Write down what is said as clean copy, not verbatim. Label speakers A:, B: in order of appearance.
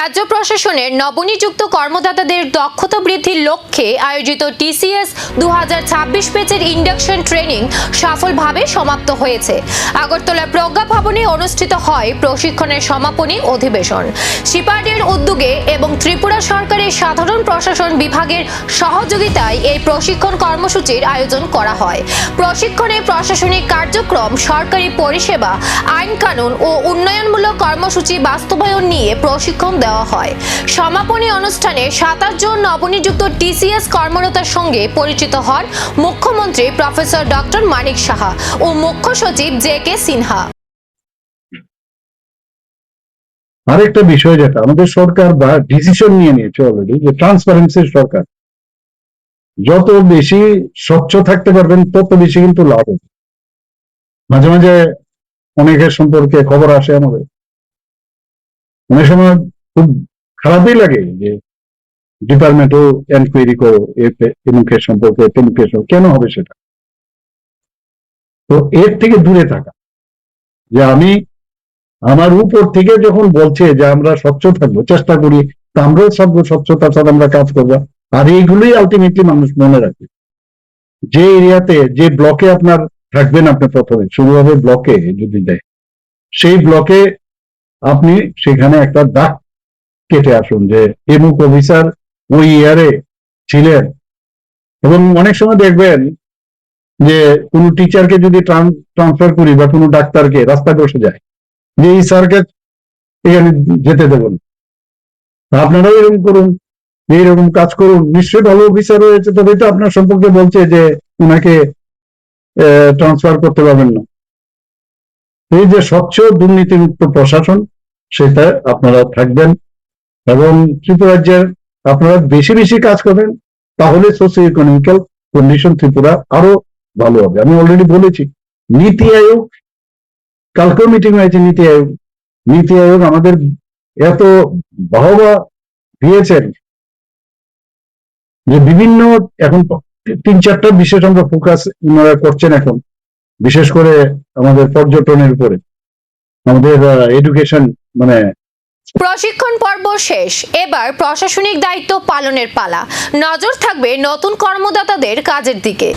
A: রাজ্য প্রশাসনের নবনিযুক্ত কর্মদাতাদের দক্ষতা বৃদ্ধির লক্ষ্যে আয়োজিত টিসিএস 2026 ব্যাচের ইন্ডাকশন ট্রেনিং সফলভাবে সমাপ্ত হয়েছে। আগরতলা প্রজ্ঞা ভবনে অনুষ্ঠিত হয় প্রশিক্ষণের সমাপনী অধিবেশন। সিপার্ডের উদ্যোগে এবং ত্রিপুরা সরকারের সাধারণ প্রশাসন বিভাগের সহযোগিতায় এই প্রশিক্ষণ কর্মসূচির আয়োজন করা হয়। প্রশিক্ষণে প্রশাসনিক কার্যক্রম, সরকারি পরিষেবা, আইন কানুন ও উন্নয়নমূলক কর্মসূচি বাস্তবায়ন নিয়ে প্রশিক্ষণ দেওয়া হয়। সমাপনী অনুষ্ঠানে 27 জন নবনিযুক্ত টিসিএস কর্মরতার সঙ্গে পরিচিত হন মুখ্যমন্ত্রী প্রফেসর ডক্টর মানিক সাহা ও মুখ্য সচিব জে.কে. সিনহা।
B: আরেকটা বিষয় যেটা আমাদের সরকার বা ডিসিশন নিয়েছে অলরেডি, যে ট্রান্সপারেন্সির সরকার, যত বেশি স্বচ্ছ থাকতে পারবেন তত বেশি কিন্তু লাভ হবে। মাঝে মাঝে অনেকের সম্পর্কে খবর আসে আমাদের, অনেক সময় খুব খারাপই লাগে যে ডিপার্টমেন্টও এনকোয়ারি করো এমুকের সম্পর্কে, তেমুকের সম্পর্কে, কেন হবে সেটা? তো এর থেকে দূরে থাকা, যে আমি আমার উপর থেকে যখন বলছে যে আমরা স্বচ্ছ থাকবো, চেষ্টা করি, তা আমরাও স্বচ্ছতার সাথে আমরা কাজ করবো। আর এইগুলোই আলটিমেটলি মানুষ মনে রাখবে। যে এরিয়াতে, যে ব্লকে আপনার থাকবেন, আপনি প্রথমে শুরু হবে ব্লকে যদি দেয়, সেই ব্লকে আপনি সেখানে একটা দাগ কেটে আসুন যে এমুক অফিসার ওই ইয়ারে ছিলেন। এবং অনেক সময় দেখবেন যে কোনো টিচারকে যদি ট্রান্সফার করি বা কোনো ডাক্তারকে রাস্তায় বসে যায় যে এই স্যারকে এখানে যেতে দেবেন, আপনারাও এরকম করুন, এইরকম কাজ করুন। নিশ্চয়ই ভালো অফিসার রয়েছে, তবেই তো আপনার সম্পর্কে বলছে যে ওনাকে ট্রান্সফার করতে পারবেন না। এই যে স্বচ্ছ দুর্নীতিমুক্ত প্রশাসন, সেটা আপনারা থাকবেন এবং ত্রিপুরা রাজ্যের আপনারা বেশি বেশি কাজ করবেন, তাহলে সোশিও ইকোনমিক্যাল কন্ডিশন ত্রিপুরা আরো ভালো হবে। আমি অলরেডি বলেছি, নীতি আয়োগ, কালকেও মিটিং হয়েছে, নীতি আয়োগ আমাদের এত বাহবা দিয়েছেন যে বিভিন্ন এখন 3-4টা বিষয় আমরা ফোকাস করছেন এখন, বিশেষ করে আমাদের পর্যটনের উপরে, আমাদের এডুকেশন, মানে
A: প্রশিক্ষণ পর্ব শেষ, এবার প্রশাসনিক দায়িত্ব পালনের পালা। নজর থাকবে নতুন কর্মদাতাদের কাজের দিকে।